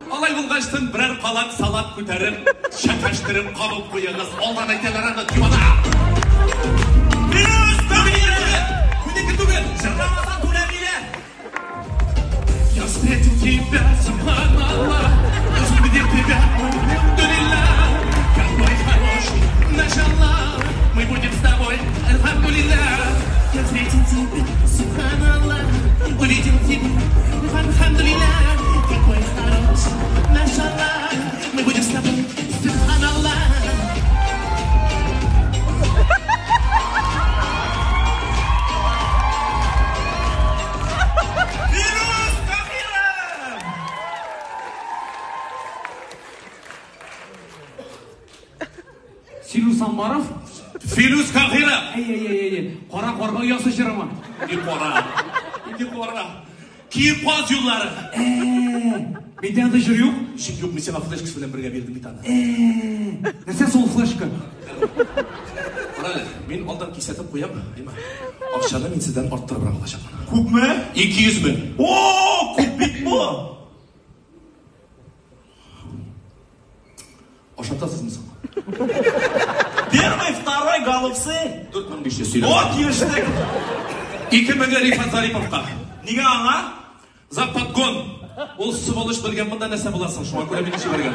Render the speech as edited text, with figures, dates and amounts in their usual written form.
Алай болғаштың бірер қалат салат көтеріп, шәкәштіріп қалып қойыңыз. Олдан айтелеріңді түйбада. Вирус тағиры! Күнекі түгіл, жырғамасан түләмейлі. Я встретил тебя, субханаллах, я увидел тебя, алхамдулиллах. Какой хороший началах, мы будем с тобой, алхамдулиллах. Я встретил тебя, субханаллах, увидел тебя, алхамдулиллах. Какой хороший началах, мы будем с тобой, субханаллах. Силус Амбаров? Филус Кахира! Қора қорға ұясы жырама. İki qora. Kiyip qoz yolları. Менде андай жыр жоқ? Şimdi yok, mesela flashkası falan birge verdim bir tane. Нәрсе сол флешка? Qarali, men oldan kesatib qo'yam. Ақшаны мен sizden arttırып alacağım. Көп mü? 200 bin. Oo, көп bit bu. Aşatasız mısın? Первый, второй голубцы. 4500 söyle. Вот ештік. 2000'e Rifat Zaripov'qa. Неге аңа? За подгон. Ол сыбылыш білген мұнда нәрсе боласың. Шуа көремін неше берген.